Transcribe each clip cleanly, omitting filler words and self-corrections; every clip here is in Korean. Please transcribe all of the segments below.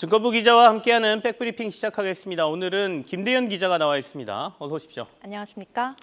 증권부 기자와 함께하는 백브리핑 시작하겠습니다. 오늘은 김대현 기자가 나와 있습니다. 어서 오십시오. 안녕하십니까?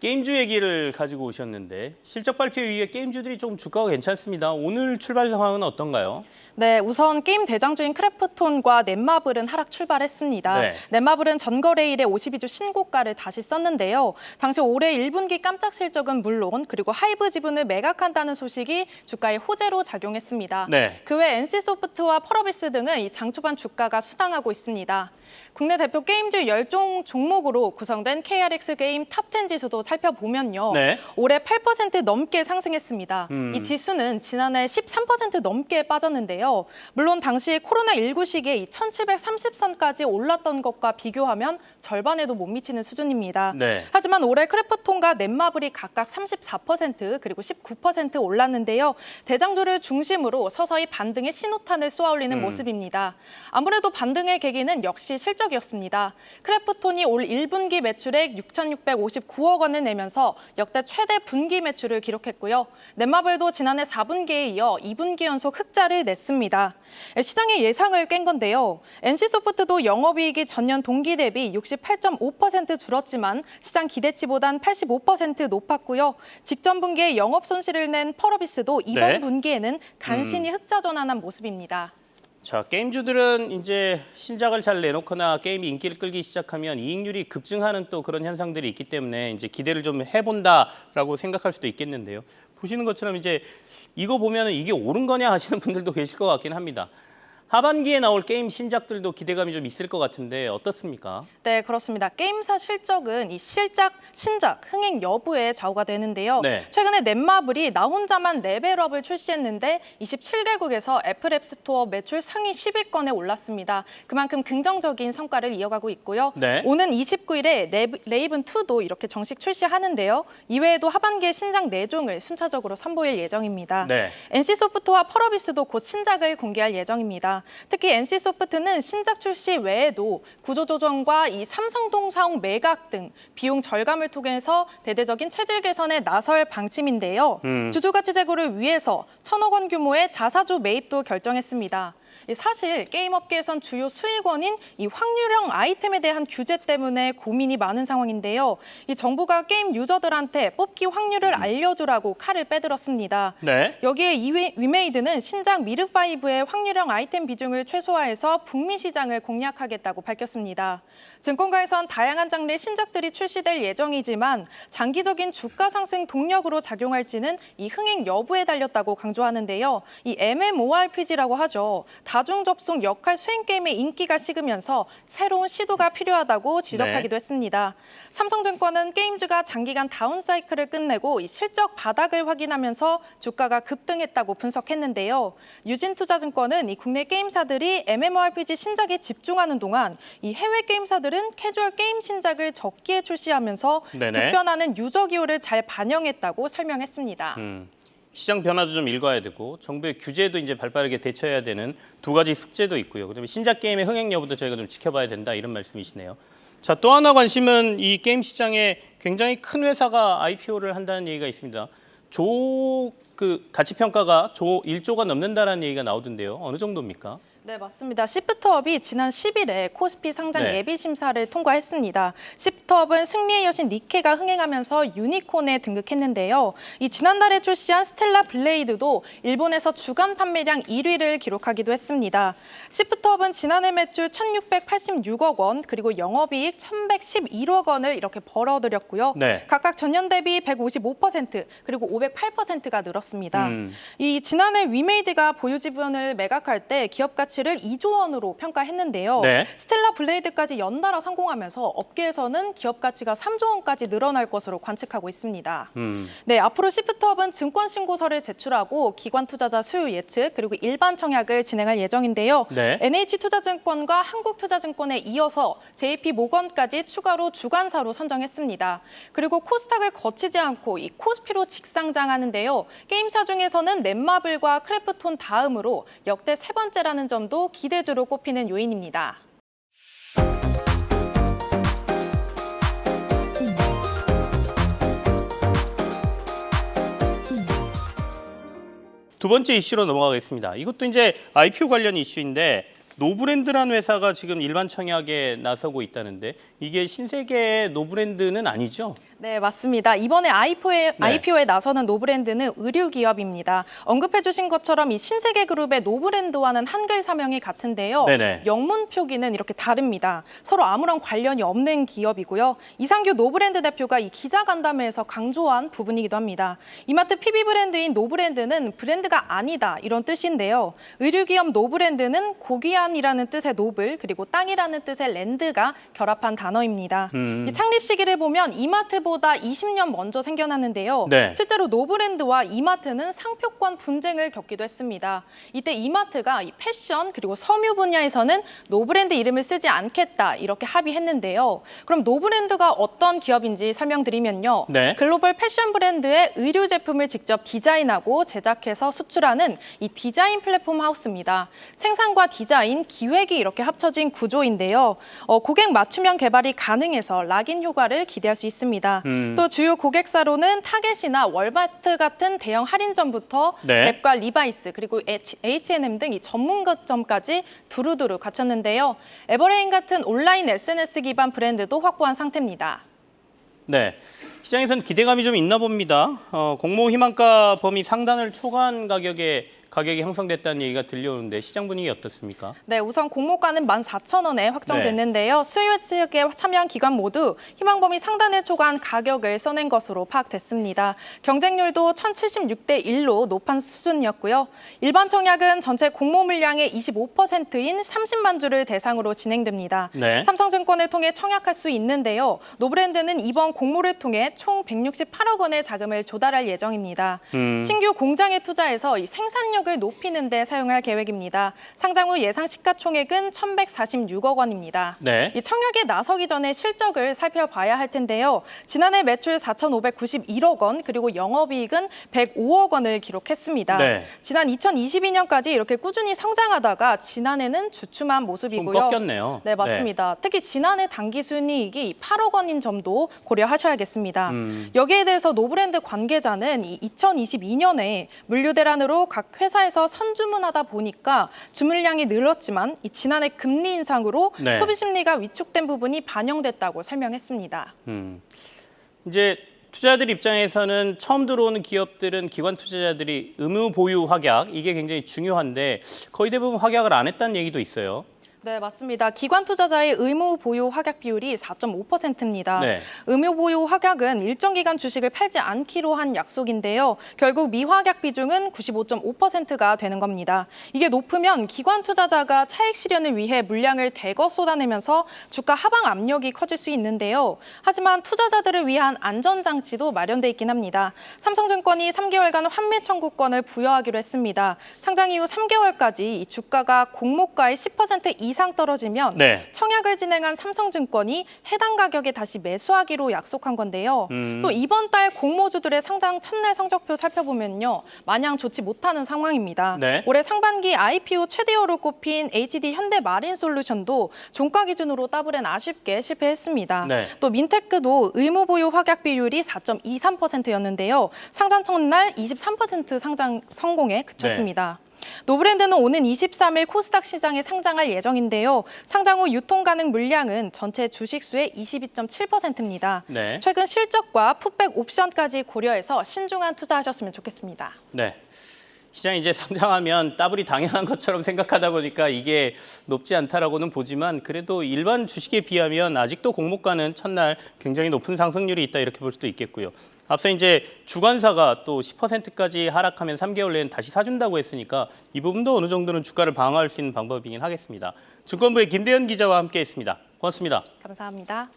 게임주 얘기를 가지고 오셨는데 실적 발표 이후에 게임주들이 좀 주가가 괜찮습니다. 오늘 출발 상황은 어떤가요? 네, 우선 게임 대장주인 크래프톤과 넷마블은 하락 출발했습니다. 네. 넷마블은 전거래일에 52주 신고가를 다시 썼는데요. 당시 올해 1분기 깜짝 실적은 물론 그리고 하이브 지분을 매각한다는 소식이 주가에 호재로 작용했습니다. 네. 그 외 NC소프트와 펄어비스 등은 이 장 초반 주가가 수당하고 있습니다. 국내 대표 게임주 10종 종목으로 구성된 KRX 게임 탑10 지수도 살펴보면요. 네. 올해 8% 넘게 상승했습니다. 이 지수는 지난해 13% 넘게 빠졌는데요. 물론 당시 코로나19 시기에 이 1730선까지 올랐던 것과 비교하면 절반에도 못 미치는 수준입니다. 네. 하지만 올해 크래프톤과 넷마블이 각각 34% 그리고 19% 올랐는데요. 대장주를 중심으로 서서히 반등의 신호탄을 쏘아올리는 모습입니다. 아무래도 반등의 계기는 역시 실적이었습니다. 크래프톤이 올 1분기 매출액 6,659억 원을 내면서 역대 최대 분기 매출을 기록했고요. 넷마블도 지난해 4분기에 이어 2분기 연속 흑자를 냈습니다. 시장의 예상을 깬 건데요. NC소프트도 영업이익이 전년 동기 대비 68.5% 줄었지만 시장 기대치보단 85% 높았고요. 직전 분기에 영업 손실을 낸 펄어비스도 이번 네. 분기에는 간신히 흑자 전환한 모습입니다. 자, 게임주들은 이제 신작을 잘 내놓거나 게임이 인기를 끌기 시작하면 이익률이 급증하는 또 그런 현상들이 있기 때문에 이제 기대를 좀 해본다라고 생각할 수도 있겠는데요. 보시는 것처럼 이제 이거 보면은 이게 옳은 거냐 하시는 분들도 계실 것 같긴 합니다. 하반기에 나올 게임 신작들도 기대감이 좀 있을 것 같은데 어떻습니까? 네, 그렇습니다. 게임사 실적은 이 신작 흥행 여부에 좌우가 되는데요. 네. 최근에 넷마블이 나 혼자만 레벨업을 출시했는데 27개국에서 애플 앱스토어 매출 상위 10위권에 올랐습니다. 그만큼 긍정적인 성과를 이어가고 있고요. 네. 오는 29일에 레이븐2도 이렇게 정식 출시하는데요. 이외에도 하반기에 신작 4종을 순차적으로 선보일 예정입니다. 네. NC소프트와 펄어비스도 곧 신작을 공개할 예정입니다. 특히 NC소프트는 신작 출시 외에도 구조조정과 이 삼성동사옥 매각 등 비용 절감을 통해서 대대적인 체질 개선에 나설 방침인데요. 주주가치 제고를 위해서 1,000억 원 규모의 자사주 매입도 결정했습니다. 사실 게임업계에선 주요 수익원인 이 확률형 아이템에 대한 규제 때문에 고민이 많은 상황인데요. 이 정부가 게임 유저들한테 뽑기 확률을 알려주라고 칼을 빼들었습니다. 네. 여기에 위메이드는 신작 미르5의 확률형 아이템 비중을 최소화해서 북미 시장을 공략하겠다고 밝혔습니다. 증권가에선 다양한 장르의 신작들이 출시될 예정이지만 장기적인 주가 상승 동력으로 작용할지는 이 흥행 여부에 달렸다고 강조하는데요. 이 MMORPG라고 하죠. 다중 접속 역할 수행 게임의 인기가 식으면서 새로운 시도가 필요하다고 지적하기도 했습니다. 삼성증권은 게임주가 장기간 다운 사이클을 끝내고 이 실적 바닥을 확인하면서 주가가 급등했다고 분석했는데요. 유진투자증권은 이 국내 게임사들이 MMORPG 신작에 집중하는 동안 이 해외 게임사들은 캐주얼 게임 신작을 적기에 출시하면서 네네. 급변하는 유저 기호를 잘 반영했다고 설명했습니다. 시장 변화도 좀 읽어야 되고 정부의 규제도 이제 발빠르게 대처해야 되는 두 가지 숙제도 있고요. 그다음에 신작 게임의 흥행 여부도 저희가 좀 지켜봐야 된다 이런 말씀이시네요. 자, 또 하나 관심은 이 게임 시장에 굉장히 큰 회사가 IPO를 한다는 얘기가 있습니다. 가치 평가가 1조가 넘는다라는 얘기가 나오던데요. 어느 정도입니까? 네, 맞습니다. 시프트업이 지난 10일에 코스피 상장 네. 예비 심사를 통과했습니다. 시프트업은 승리의 여신 니케가 흥행하면서 유니콘에 등극했는데요. 이 지난달에 출시한 스텔라 블레이드도 일본에서 주간 판매량 1위를 기록하기도 했습니다. 시프트업은 지난해 매출 1,686억 원, 그리고 영업이익 1,111억 원을 이렇게 벌어들였고요. 네. 각각 전년 대비 155%, 그리고 508%가 늘었습니다. 이 지난해 위메이드가 보유 지분을 매각할 때 기업 가치를 2조 원으로 평가했는데요. 네. 스텔라 블레이드까지 연달아 성공하면서 업계에서는 기업 가치가 3조 원까지 늘어날 것으로 관측하고 있습니다. 네, 앞으로 시프트업은 증권 신고서를 제출하고 기관 투자자 수요 예측 그리고 일반 청약을 진행할 예정인데요. 네. NH투자증권과 한국투자증권에 이어서 JP모건까지 추가로 주관사로 선정했습니다. 그리고 코스닥을 거치지 않고 이 코스피로 직상장하는데요. 게임사 중에서는 넷마블과 크래프톤 다음으로 역대 세 번째라는 점도 기대주로 꼽히는 요인입니다. 두 번째 이슈로 넘어가겠습니다. 이것도 이제 IPO 관련 이슈인데 노브랜드라는 회사가 지금 일반 청약에 나서고 있다는데 이게 신세계의 노브랜드는 아니죠? 네, 맞습니다. 이번에 IPO에 나서는 노브랜드는 의류 기업입니다. 언급해 주신 것처럼 이 신세계그룹의 노브랜드와는 한글 사명이 같은데요. 네네. 영문 표기는 이렇게 다릅니다. 서로 아무런 관련이 없는 기업이고요. 이상규 노브랜드 대표가 이 기자간담회에서 강조한 부분이기도 합니다. 이마트 PB 브랜드인 노브랜드는 브랜드가 아니다 이런 뜻인데요. 의류 기업 노브랜드는 고귀한이라는 뜻의 노블 그리고 땅이라는 뜻의 랜드가 결합한 단어입니다. 이 창립 시기를 보면 이마트보다 20년 먼저 생겨났는데요. 네. 실제로 노브랜드와 이마트는 상표권 분쟁을 겪기도 했습니다. 이때 이마트가 이 패션 그리고 섬유 분야에서는 노브랜드 이름을 쓰지 않겠다 이렇게 합의했는데요. 그럼 노브랜드가 어떤 기업인지 설명드리면요. 네. 글로벌 패션 브랜드의 의류 제품을 직접 디자인하고 제작해서 수출하는 이 디자인 플랫폼 하우스입니다. 생산과 디자인, 기획이 이렇게 합쳐진 구조인데요. 고객 맞춤형 개발이 가능해서 락인 효과를 기대할 수 있습니다. 또 주요 고객사로는 타겟이나 월마트 같은 대형 할인점부터 네. 랩과 리바이스 그리고 H&M 등 이 전문점까지 두루두루 갖췄는데요. 에버레인 같은 온라인 SNS 기반 브랜드도 확보한 상태입니다. 네, 시장에선 기대감이 좀 있나 봅니다. 공모 희망가 범위 상단을 초과한 가격이 형성됐다는 얘기가 들려오는데 시장 분위기 어떻습니까? 네, 우선 공모가는 14,000원에 확정됐는데요. 수요 측에 참여한 기관 모두 희망 범위 상단을 초과한 가격을 써낸 것으로 파악됐습니다. 경쟁률도 1076대 1로 높은 수준이었고요. 일반 청약은 전체 공모 물량의 25%인 30만 주를 대상으로 진행됩니다. 네. 삼성증권을 통해 청약할 수 있는데요. 노브랜드는 이번 공모를 통해 총 168억 원의 자금을 조달할 예정입니다. 신규 공장에 투자해서 이 생산력을 높이는 데 사용할 계획입니다. 상장 후 예상 시가총액은 1,146억 원입니다. 네. 이 청약에 나서기 전에 실적을 살펴봐야 할 텐데요. 지난해 매출 4,591억 원, 그리고 영업이익은 105억 원을 기록했습니다. 네. 지난 2022년까지 이렇게 꾸준히 성장하다가 지난해는 주춤한 모습이고요. 좀 꺾였네요. 네, 맞습니다. 특히 지난해 당기 순이익이 8억 원인 점도 고려하셔야겠습니다. 여기에 대해서 노브랜드 관계자는 2022년에 물류 대란으로 각 회사에서 선주문하다 보니까 주문량이 늘었지만 지난해 금리 인상으로 네. 소비 심리가 위축된 부분이 반영됐다고 설명했습니다. 이제 투자자들 입장에서는 처음 들어오는 기업들은 기관 투자자들이 의무 보유 확약 이게 굉장히 중요한데 거의 대부분 확약을 안 했다는 얘기도 있어요. 네, 맞습니다. 기관 투자자의 의무 보유 확약 비율이 4.5%입니다. 네. 의무 보유 확약은 일정 기간 주식을 팔지 않기로 한 약속인데요. 결국 미확약 비중은 95.5%가 되는 겁니다. 이게 높으면 기관 투자자가 차익 실현을 위해 물량을 대거 쏟아내면서 주가 하방 압력이 커질 수 있는데요. 하지만 투자자들을 위한 안전장치도 마련돼 있긴 합니다. 삼성증권이 3개월간 환매 청구권을 부여하기로 했습니다. 상장 이후 3개월까지 이 주가가 공모가의 10% 이상 떨어지면 네. 청약을 진행한 삼성증권이 해당 가격에 다시 매수하기로 약속한 건데요. 또 이번 달 공모주들의 상장 첫날 성적표 살펴보면요. 마냥 좋지 못하는 상황입니다. 네. 올해 상반기 IPO 최대어로 꼽힌 HD 현대마린솔루션도 종가 기준으로 더블엔 아쉽게 실패했습니다. 네. 또 민테크도 의무 보유 확약 비율이 4.23%였는데요. 상장 첫날 23% 상장 성공에 그쳤습니다. 노브랜드는 오는 23일 코스닥 시장에 상장할 예정인데요. 상장 후 유통 가능 물량은 전체 주식수의 22.7%입니다. 네. 최근 실적과 풋백 옵션까지 고려해서 신중한 투자하셨으면 좋겠습니다. 네. 시장이 이제 상장하면 더블이 당연한 것처럼 생각하다 보니까 이게 높지 않다라고는 보지만 그래도 일반 주식에 비하면 아직도 공모가는 첫날 굉장히 높은 상승률이 있다 이렇게 볼 수도 있겠고요. 앞서 이제 주관사가 또 10%까지 하락하면 3개월 내엔 다시 사준다고 했으니까 이 부분도 어느 정도는 주가를 방어할 수 있는 방법이긴 하겠습니다. 증권부의 김대현 기자와 함께했습니다. 고맙습니다. 감사합니다.